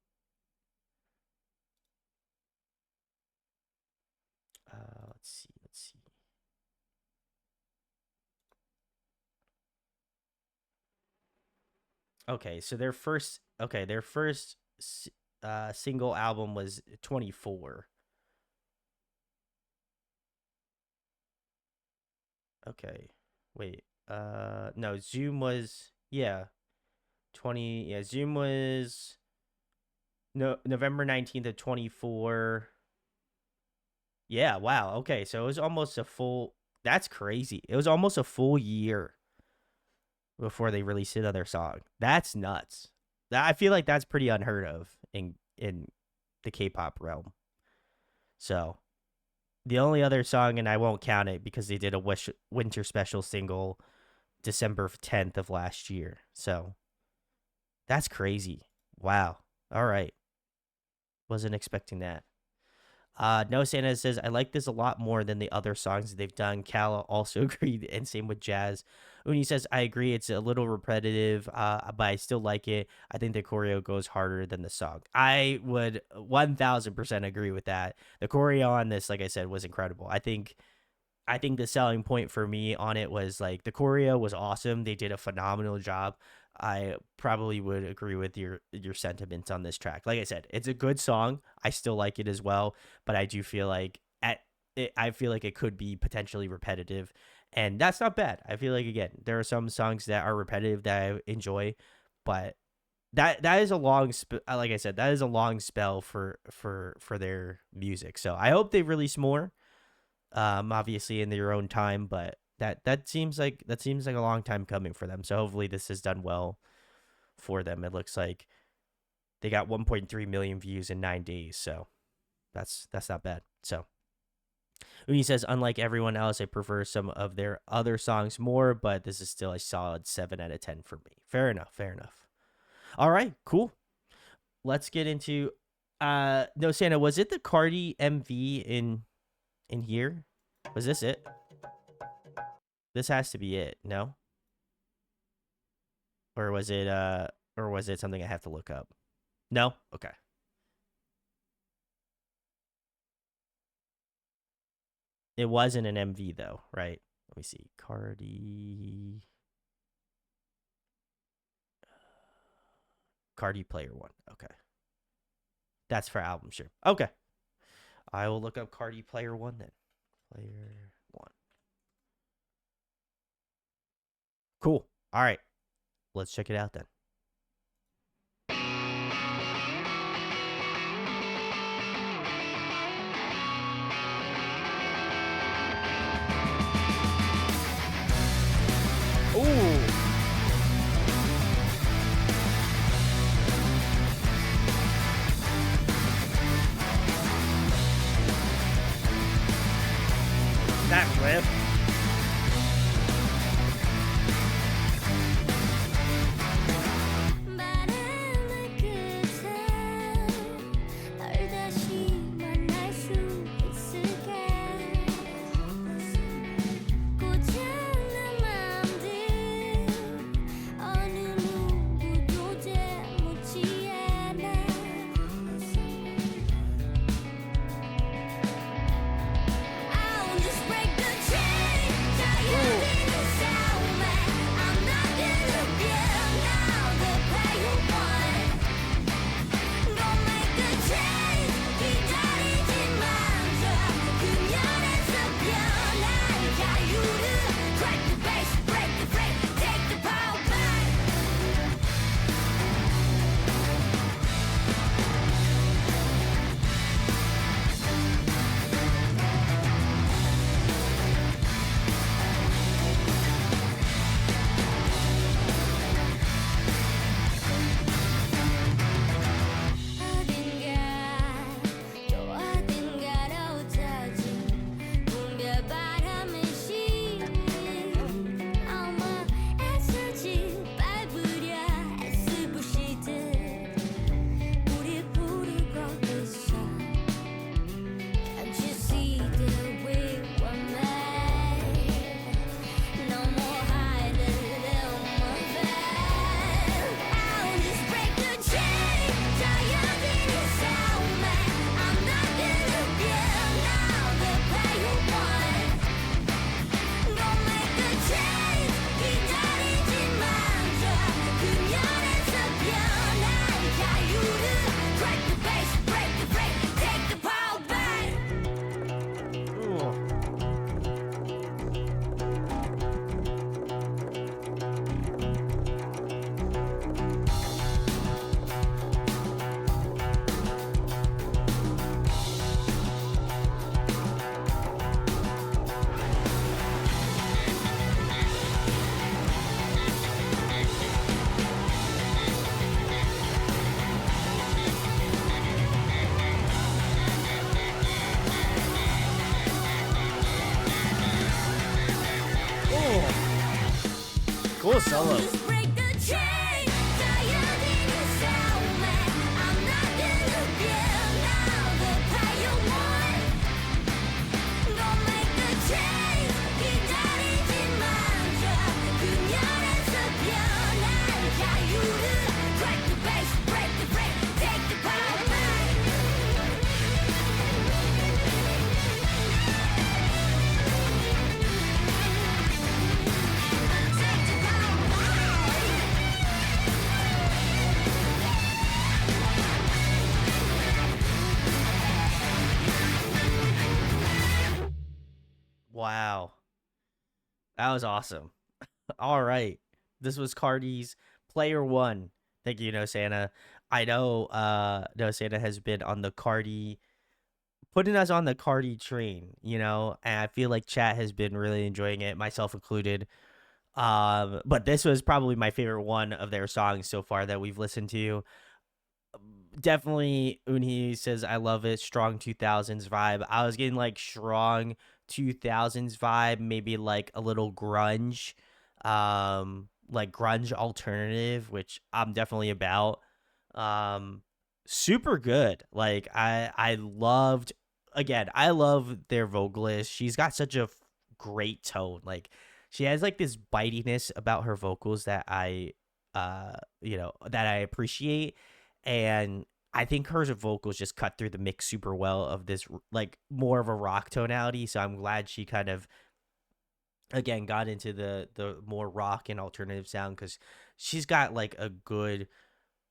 Let's see. Okay, so their first single album was 24. Okay. Wait. No, Zoom was, yeah, 20, yeah, Zoom was no November 19th of 24. Yeah, wow. Okay, so it was almost a full that's crazy. It was almost a full year before they released another song. That's nuts. I feel like that's pretty unheard of in the K-pop realm. So, the only other song, and I won't count it because they did a winter special single December 10th of last year. So that's crazy. Wow. All right. Wasn't expecting that. No Santa says, I like this a lot more than the other songs that they've done. Kala also agreed, and same with Jazz. Uni says, I agree, it's a little repetitive, but I still like it. I think the choreo goes harder than the song. I would 1000% agree with that. The choreo on this, like I said, was incredible. I think the selling point for me on it was like the choreo was awesome. They did a phenomenal job. I probably would agree with your sentiments on this track. Like I said, it's a good song. I still like it as well, but I do feel like I feel like it could be potentially repetitive, and that's not bad. I feel like, again, there are some songs that are repetitive that I enjoy, but that is a long like I said, that is a long spell for their music. So I hope they release more, obviously in their own time, but that seems like a long time coming for them. So hopefully this is done well for them. It looks like they got 1.3 million views in 9 days, so that's not bad. So Uni says, unlike everyone else, I prefer some of their other songs more, but this is still a solid 7 out of 10 for me. Fair enough. Fair enough. All right, cool. Let's get into no, Santa, was it the Cardi MV in here? Was this it? This has to be it, no? Or was it something I have to look up? No? Okay. It wasn't an MV though, right? Let me see. Cardi Player One. Okay. That's for album, sure. Okay. I will look up Cardi Player One then. Player One. Cool. All right. Let's check it out then. Ooh. That riff. Cool solo. Wow. That was awesome. All right. This was Cardi's player one. Thank you, No Santa. I know No Santa has been on the Cardi putting us on the Cardi train, and I feel like chat has been really enjoying it, myself included. But this was probably my favorite one of their songs so far that we've listened to. Definitely Unhi says I love it, strong 2000s vibe. I was getting like strong 2000s vibe, maybe like a little grunge, like grunge alternative, which I'm definitely about. um Super good. Like I loved, again, I love their vocalist. She's got such a great tone. Like she has like this bitiness about her vocals that that I appreciate. And I think her vocals just cut through the mix super well of this like more of a rock tonality. So I'm glad she kind of again got into the more rock and alternative sound, because she's got like a good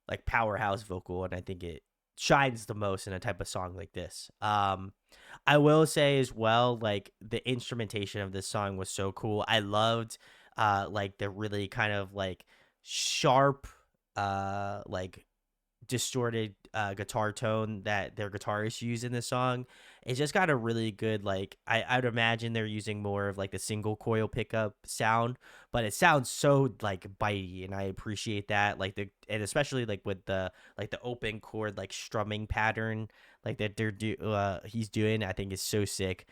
like powerhouse vocal, and I think it shines the most in a type of song like this. I will say as well, like the instrumentation of this song was so cool. I loved like the really kind of like sharp like distorted guitar tone that their guitarists use in this song. It's just got a really good, like I'd imagine they're using more of like the single coil pickup sound, but it sounds so like bitey, and I appreciate that. Like and especially like with the open chord like strumming pattern like that he's doing, I think is so sick.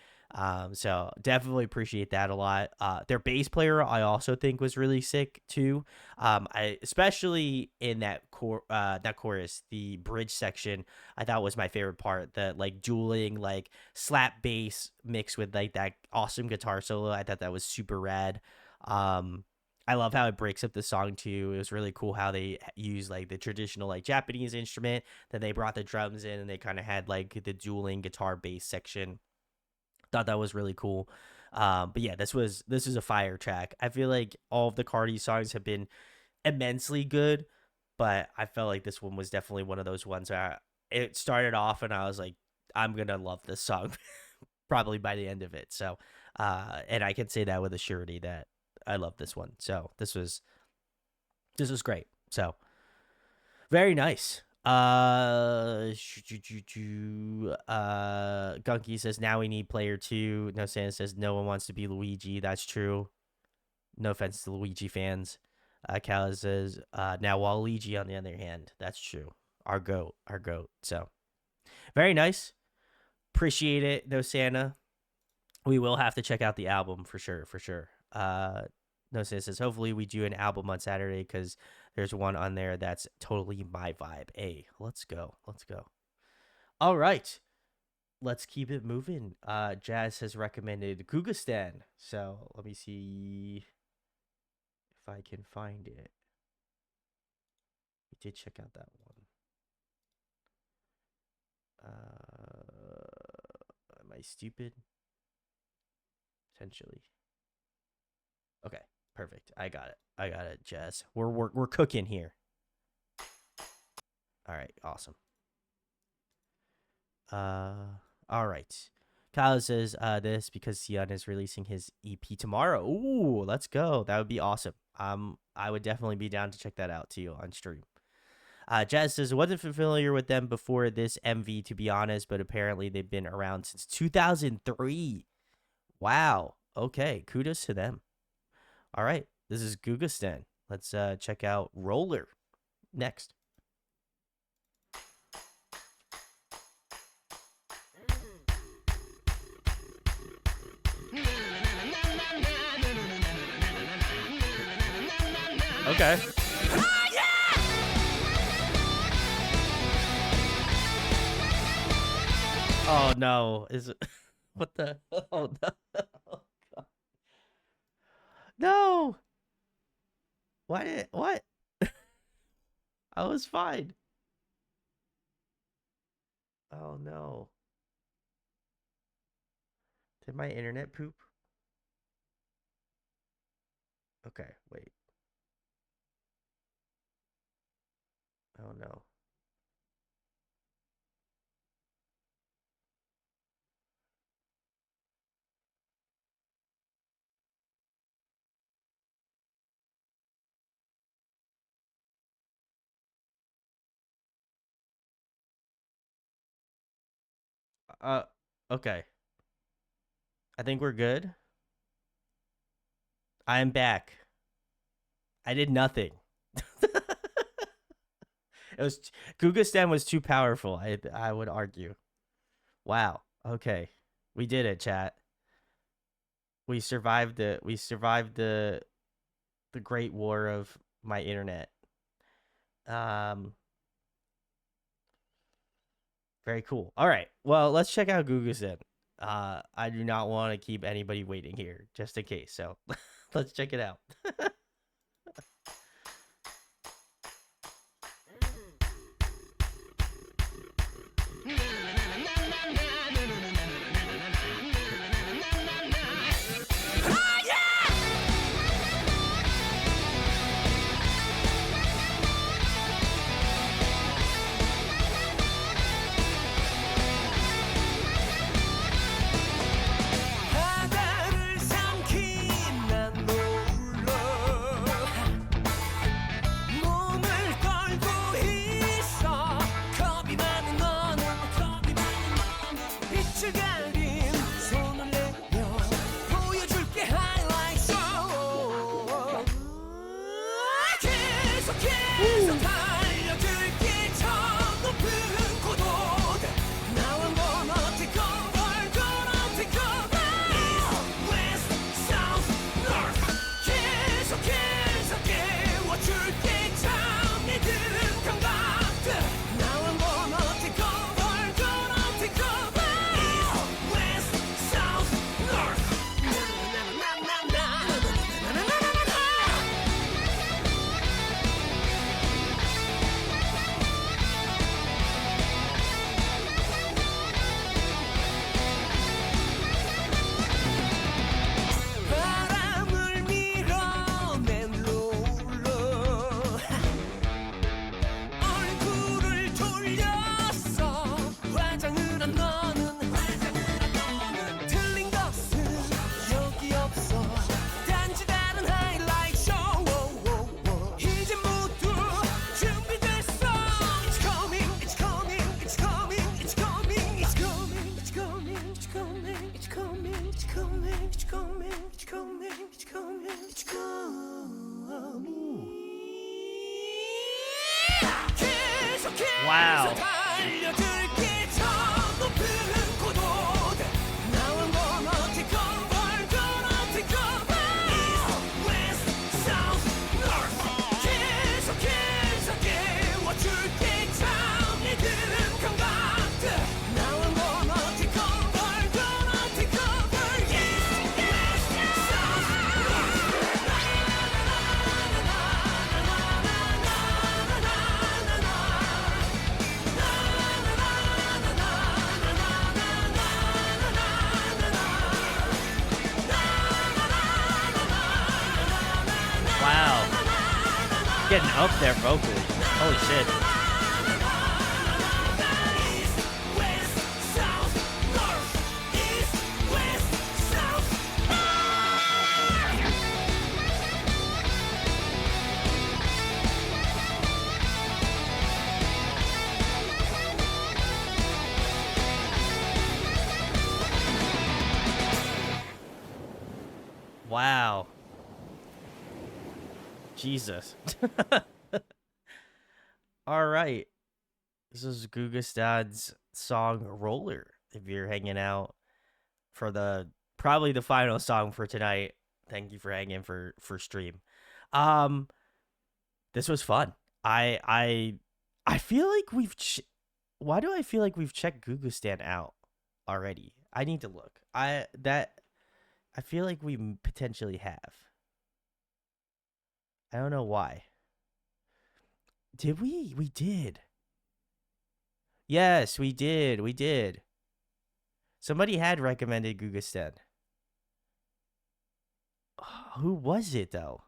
So definitely appreciate that a lot. Their bass player I also think was really sick too. I especially in that chorus, the bridge section, I thought was my favorite part. The like dueling like slap bass mixed with like that awesome guitar solo. I thought that was super rad. Um, I love how it breaks up the song too. It was really cool how they use like the traditional like Japanese instrument. Then they brought the drums in and they kind of had like the dueling guitar bass section. Thought that was really cool. But yeah, this was a fire track. I feel like all of the Cardi songs have been immensely good, but I felt like this one was definitely one of those ones where it started off and I was like, I'm gonna love this song probably by the end of it. So, and I can say that with a surety that I love this one. So this was great. So very nice. Gunky says now we need player two. No Santa says no one wants to be Luigi. That's true. No offense to Luigi fans. Cal says, now Waluigi on the other hand. That's true. Our goat. Our goat. So, very nice. Appreciate it. No Santa. We will have to check out the album for sure. For sure. No Santa says, hopefully we do an album on Saturday because there's one on there that's totally my vibe. Hey, let's go. Let's go. All right. Let's keep it moving. Jazz has recommended Gugastan. So, let me see if I can find it. We did check out that one. Am I stupid? Potentially. Okay, perfect. I got it. I got it, Jazz. We're cooking here. All right, awesome. All right. Kyle says this because Sion is releasing his EP tomorrow. Ooh, let's go. That would be awesome. I would definitely be down to check that out too on stream. Jazz says, wasn't familiar with them before this MV, to be honest, but apparently they've been around since 2003. Wow. Okay. Kudos to them. All right. This is Gugastan. Let's check out Roller next. Okay. Oh no. Is it what the oh no. No. What? I was fine. Oh no. Did my internet poop? Okay, wait. Oh no. Okay. I think we're good. I am back. I did nothing. It was Gugastan was too powerful. I would argue. Wow. Okay. We did it, chat. We survived the great war of my internet. Um Very cool. All right. Well, let's check out Gugastan. I do not want to keep anybody waiting here just in case. So, let's check it out. 바다를 삼킨 난 놀러 몸을 떨고 있어 겁이 많은 너는 빛을 가린 손을 내밀어 보여줄게 highlight show 계속해서 달려들게 저 높은 고도 나와 gonna take over gonna take over West, South, North 계속해서 깨워줄게 잠이 든 감각들 Now I'm gonna take over gonna take over West, South, North 바람을 밀어낸 롤러 얼굴을 돌렸어 화장을 한 너는 틀린 것은 여기 없어 단지 다른 하이라이트 쇼 이제 모두 준비됐어 It's coming It's coming It's coming It's coming It's coming It's coming It's coming It's coming It's coming It's coming It's coming It's coming It's coming Wow. 계속해서 달려들게 저 높은 고도들 Now I'm gonna take over gonna take over East, West, South, North 계속해서 깨워줄게 잠이 든 감각들 Now I'm gonna take over gonna take over East, West, South, Wow. Getting up there vocally. Holy shit. West, South, North, East, West, South, Wow. Jesus. All right. This is Gugastan's song Roller. If you're hanging out for probably the final song for tonight, thank you for hanging for stream. Um this was fun. I feel like why do I feel like we've checked Gugustan out already? I need to look. I feel like we potentially have. I don't know why. Did we? We did. Yes, we did. We did. Somebody had recommended Gugustan. Who was it though?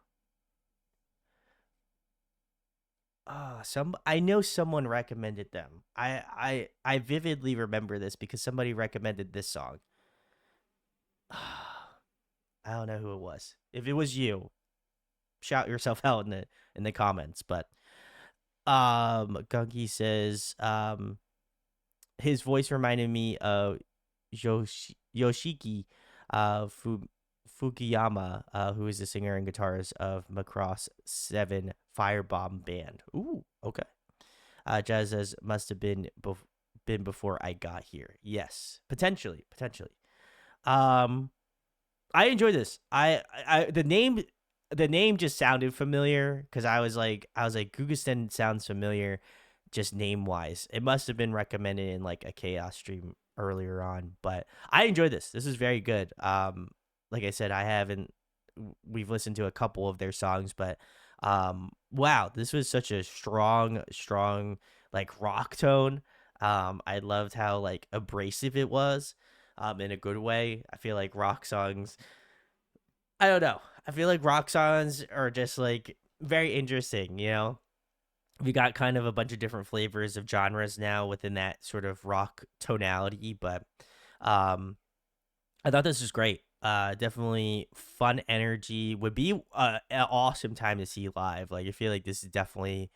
I know someone recommended them. I vividly remember this because somebody recommended this song. I don't know who it was. If it was you, shout yourself out in the comments. But Gunky says his voice reminded me of Yoshiki Fukuyama, who is the singer and guitarist of Macross 7 Firebomb Band. Ooh, okay. Jazz says must have been before I got here. Yes, potentially. Um, I enjoy this. The name just sounded familiar because I was like Gugusten sounds familiar, just name wise. It must have been recommended in like a chaos stream earlier on, but I enjoy this. This is very good. Like I said, I haven't. We've listened to a couple of their songs, but wow, this was such a strong like rock tone. I loved how like abrasive it was, in a good way. I feel like rock songs. I don't know. I feel like rock songs are just like very interesting. We got kind of a bunch of different flavors of genres now within that sort of rock tonality, but um I thought this was great. Definitely fun energy. Would be an awesome time to see live. Like I feel like this is definitely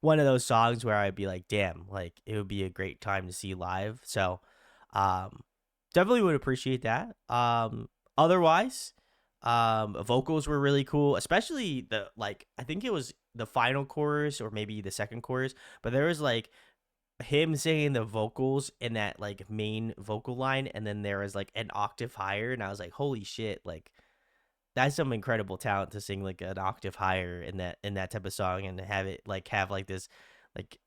one of those songs where I'd be like, damn, like it would be a great time to see live. So, um, definitely would appreciate that. Otherwise, vocals were really cool, especially the like I think it was the final chorus or maybe the second chorus, but there was like him singing the vocals in that like main vocal line, and then there was like an octave higher, and I was like, holy shit, like that's some incredible talent to sing like an octave higher in that type of song and have it like have like this like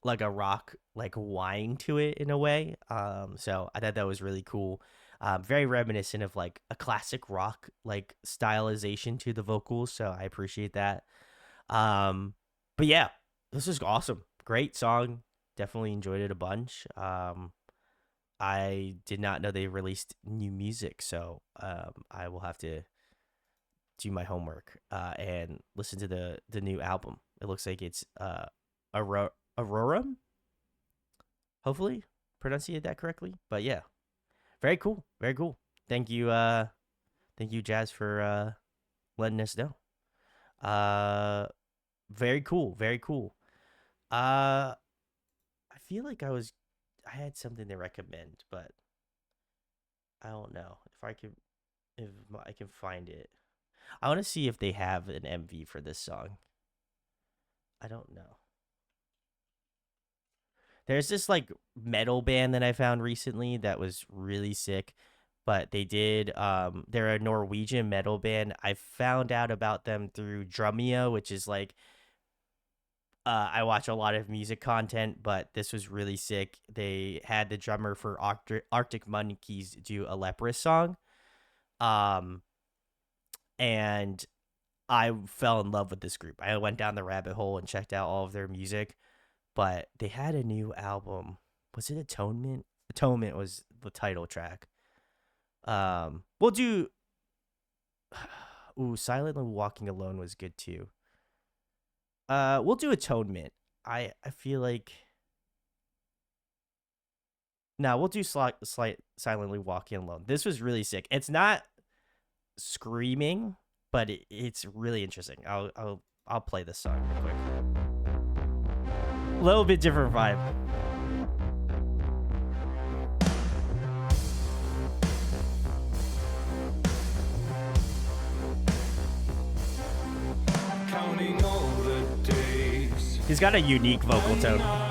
like a rock like whine to it in a way. So I thought that was really cool. Very reminiscent of like a classic rock like stylization to the vocals, so I appreciate that. But yeah, this is awesome. Great song. Definitely enjoyed it a bunch. I did not know they released new music, so I will have to do my homework and listen to the new album. It looks like it's Aurorum. Hopefully, pronunciate that correctly. But yeah, very cool, very cool. Thank you, Jazz, for letting us know. Uh, very cool, very cool. Uh, I feel like I had something to recommend, but I don't know if I can find it. I want to see if they have an MV for this song. I don't know. There's this like metal band that I found recently that was really sick, but they're a Norwegian metal band. I found out about them through Drumeo, which is like I watch a lot of music content, but this was really sick. They had the drummer for Arctic Monkeys do a Leprous song. Um, and I fell in love with this group. I went down the rabbit hole and checked out all of their music, but they had a new album. Was it Atonement? Atonement was the title track. We'll do. Ooh, Silently Walking Alone was good too. We'll do Atonement. I feel like no, we'll do Silently Walking Alone. This was really sick. It's not screaming, but it's really interesting. I'll play this song real quick. A little bit different vibe. Counting all the days. He's got a unique vocal tone.